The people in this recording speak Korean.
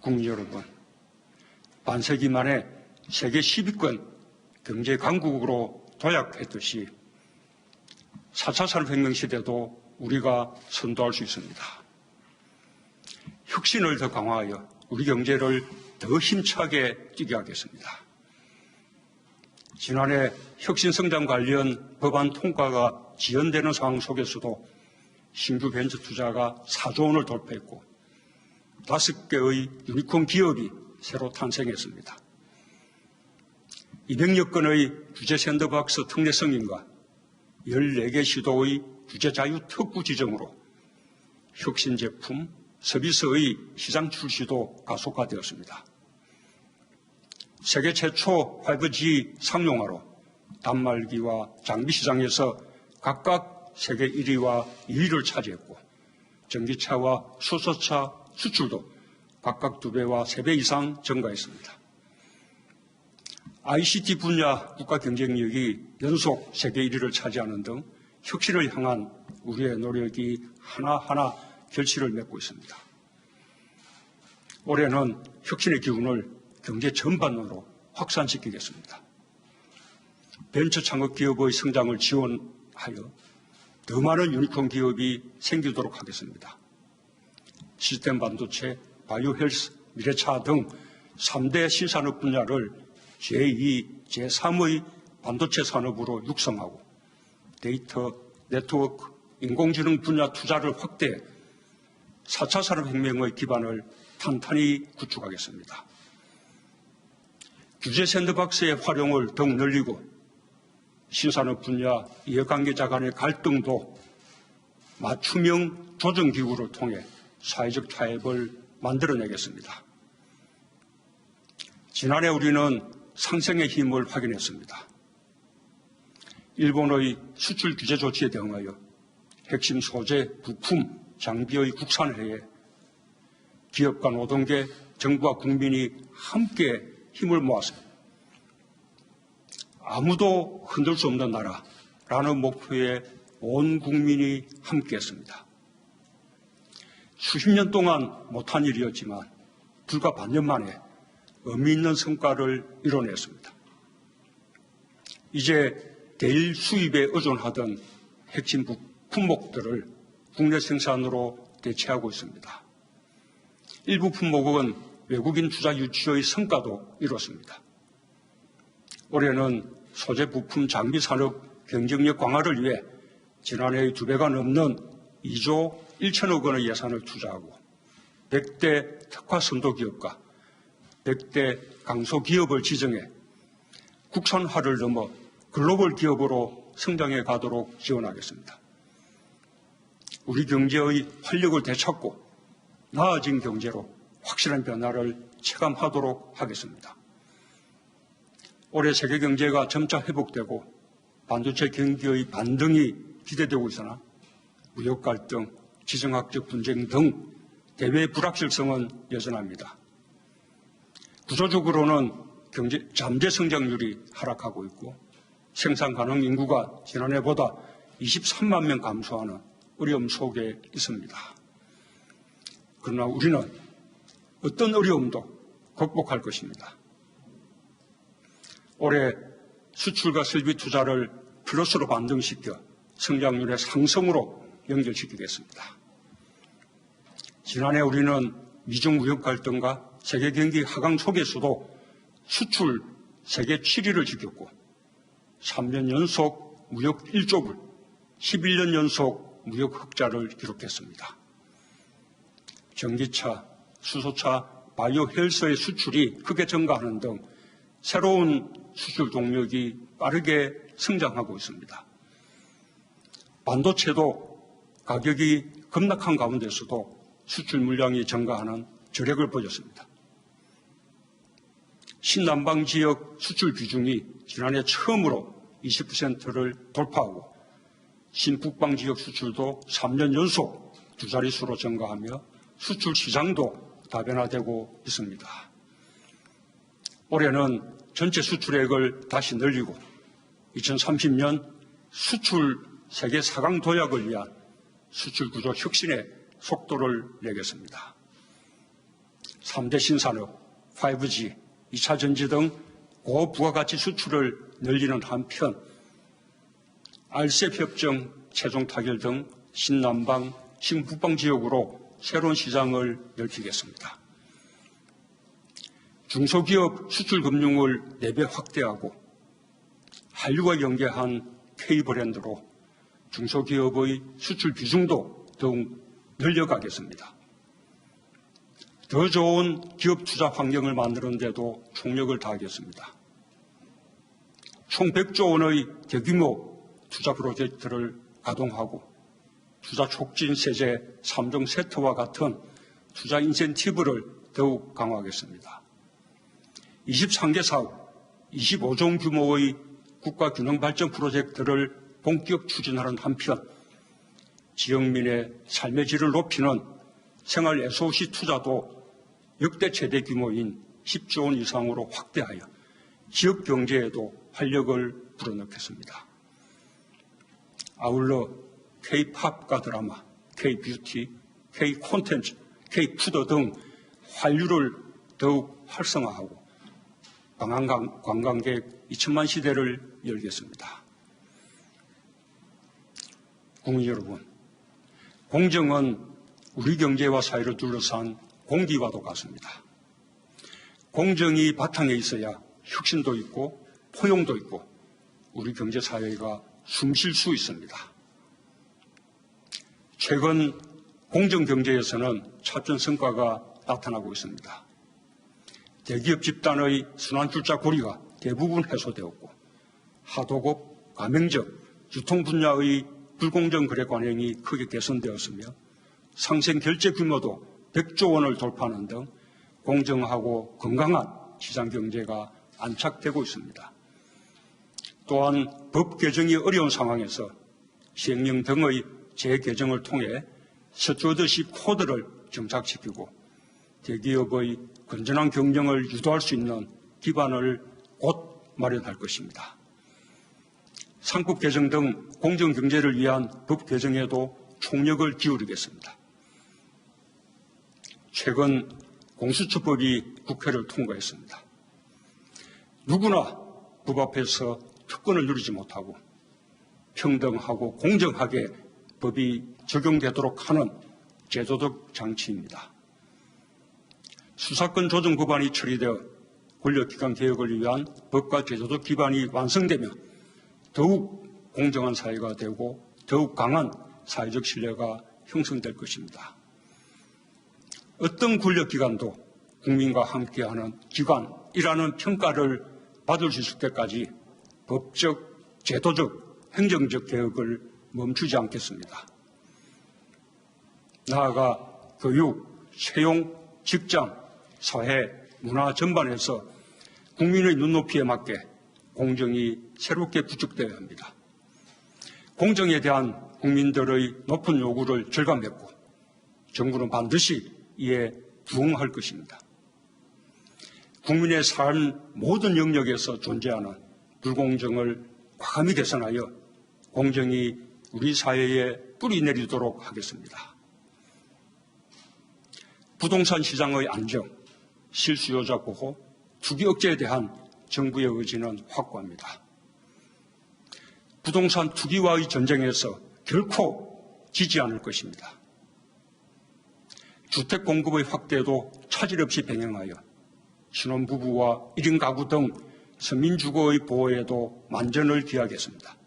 국민 여러분, 반세기 만에 세계 10위권 경제 강국으로 도약했듯이 4차 산업혁명 시대도 우리가 선도할 수 있습니다. 혁신을 더 강화하여 우리 경제를 더 힘차게 뛰게 하겠습니다. 지난해 혁신성장 관련 법안 통과가 지연되는 상황 속에서도 신규 벤처 투자가 4조 원을 돌파했고 5개의 유니콘 기업이 새로 탄생했습니다. 200여 건의 규제 샌드박스 특례 승인과 14개 시도의 규제 자유 특구 지정으로 혁신 제품, 서비스의 시장 출시도 가속화되었습니다. 세계 최초 5G 상용화로 단말기와 장비 시장에서 각각 세계 1위와 2위를 차지했고 전기차와 수소차 수출도 각각 2배와 3배 이상 증가했습니다. ICT 분야 국가 경쟁력이 연속 세계 1위를 차지하는 등 혁신을 향한 우리의 노력이 하나하나 결실을 맺고 있습니다. 올해는 혁신의 기운을 경제 전반으로 확산시키겠습니다. 벤처 창업 기업의 성장을 지원하여 더 많은 유니콘 기업이 생기도록 하겠습니다. 시스템 반도체, 바이오 헬스, 미래차 등 3대 신산업 분야를 제2, 제3의 반도체 산업으로 육성하고 데이터, 네트워크, 인공지능 분야 투자를 확대해 4차 산업혁명의 기반을 탄탄히 구축하겠습니다. 규제 샌드박스의 활용을 더욱 늘리고 신산업 분야 이해관계자 간의 갈등도 맞춤형 조정기구를 통해 사회적 타협을 만들어내겠습니다. 지난해 우리는 상생의 힘을 확인했습니다. 일본의 수출 규제 조치에 대응하여 핵심 소재, 부품, 장비의 국산화에 기업과 노동계, 정부와 국민이 함께 힘을 모았습니다. 아무도 흔들 수 없는 나라라는 목표에 온 국민이 함께했습니다. 수십 년 동안 못한 일이었지만 불과 반년 만에 의미 있는 성과를 이뤄냈습니다. 이제 대일 수입에 의존하던 핵심 품목들을 국내 생산으로 대체하고 있습니다. 일부 품목은 외국인 투자 유치의 성과도 이뤘습니다. 올해는 소재 부품 장비 산업 경쟁력 강화를 위해 지난해의 2배가 넘는 2조 1천억 원의 예산을 투자하고 100대 특화 선도 기업과 100대 강소 기업을 지정해 국산화를 넘어 글로벌 기업으로 성장해 가도록 지원하겠습니다. 우리 경제의 활력을 되찾고 나아진 경제로 확실한 변화를 체감하도록 하겠습니다. 올해 세계 경제가 점차 회복되고 반도체 경기의 반등이 기대되고 있으나 무역 갈등, 지정학적 분쟁 등 대외 불확실성은 여전합니다. 구조적으로는 경제 잠재 성장률이 하락하고 있고 생산 가능 인구가 지난해보다 23만 명 감소하는 어려움 속에 있습니다. 그러나 우리는 어떤 어려움도 극복할 것입니다. 올해 수출과 설비 투자를 플러스로 반등시켜 성장률의 상승으로 연결시키겠습니다. 지난해 우리는 미중 무역 갈등과 세계 경기 하강 속에서도 수출 세계 7위를 지켰고 3년 연속 무역 1조불, 11년 연속 무역 흑자를 기록했습니다. 전기차, 수소차, 바이오 헬스의 수출이 크게 증가하는 등 새로운 수출 동력이 빠르게 성장하고 있습니다. 반도체도 가격이 급락한 가운데서도 수출 물량이 증가하는 저력을 보였습니다. 신남방 지역 수출 비중이 지난해 처음으로 20%를 돌파하고 신북방 지역 수출도 3년 연속 2자릿수로 증가하며 수출 시장도 다변화되고 있습니다. 올해는 전체 수출액을 다시 늘리고 2030년 수출 세계 4강 도약을 위한 수출 구조 혁신의 속도를 내겠습니다. 3대 신산업, 5G, 2차 전지 등 고부가가치 수출을 늘리는 한편 RCEP 협정 최종 타결 등 신남방, 신북방 지역으로 새로운 시장을 넓히겠습니다. 중소기업 수출금융을 4배 확대하고 한류와 연계한 K브랜드로 중소기업의 수출 비중도 더욱 늘려가겠습니다. 더 좋은 기업 투자 환경을 만드는 데도 총력을 다하겠습니다. 총 100조 원의 대규모 투자 프로젝트를 가동하고 투자 촉진 세제 3종 세트와 같은 투자 인센티브를 더욱 강화하겠습니다. 23개 사업, 25종 규모의 국가균형발전 프로젝트를 본격 추진하는 한편 지역민의 삶의 질을 높이는 생활 SOC 투자도 역대 최대 규모인 10조 원 이상으로 확대하여 지역 경제에도 활력을 불어넣겠습니다. 아울러 K-팝과 드라마, K-뷰티, K-콘텐츠, K-푸드 등 한류를 더욱 활성화하고 관광객 2천만 시대를 열겠습니다. 국민 여러분, 공정은 우리 경제와 사회를 둘러싼 공기와도 같습니다. 공정이 바탕에 있어야 혁신도 있고 포용도 있고 우리 경제 사회가 숨 쉴 수 있습니다. 최근 공정경제에서는 차츰 성과가 나타나고 있습니다. 대기업 집단의 순환출자 고리가 대부분 해소되었고 하도급, 가맹적, 유통 분야의 불공정 거래 관행이 크게 개선되었으며 상생 결제 규모도 100조 원을 돌파하는 등 공정하고 건강한 시장 경제가 안착되고 있습니다. 또한 법 개정이 어려운 상황에서 시행령 등의 재개정을 통해 스튜어드십 코드를 정착시키고 대기업의 건전한 경영을 유도할 수 있는 기반을 곧 마련할 것입니다. 상법 개정 등 공정경제를 위한 법 개정에도 총력을 기울이겠습니다. 최근 공수처법이 국회를 통과했습니다. 누구나 법 앞에서 특권을 누리지 못하고 평등하고 공정하게 법이 적용되도록 하는 제도적 장치입니다. 수사권 조정 법안이 처리되어 권력기관 개혁을 위한 법과 제도적 기반이 완성되면 더욱 공정한 사회가 되고 더욱 강한 사회적 신뢰가 형성될 것입니다. 어떤 권력기관도 국민과 함께하는 기관이라는 평가를 받을 수 있을 때까지 법적, 제도적, 행정적 개혁을 멈추지 않겠습니다. 나아가 교육, 채용, 직장, 사회, 문화 전반에서 국민의 눈높이에 맞게 공정이 새롭게 구축되어야 합니다. 공정에 대한 국민들의 높은 요구를 절감했고 정부는 반드시 이에 부응할 것입니다. 국민의 삶 모든 영역에서 존재하는 불공정을 과감히 개선하여 공정이 우리 사회에 뿌리 내리도록 하겠습니다. 부동산 시장의 안정, 실수요자 보호, 투기 억제에 대한 정부의 의지는 확고합니다. 부동산 투기와의 전쟁에서 결코 지지 않을 것입니다. 주택 공급의 확대도 차질 없이 병행하여 신혼부부와 1인 가구 등 서민주거의 보호에도 만전을 기하겠습니다.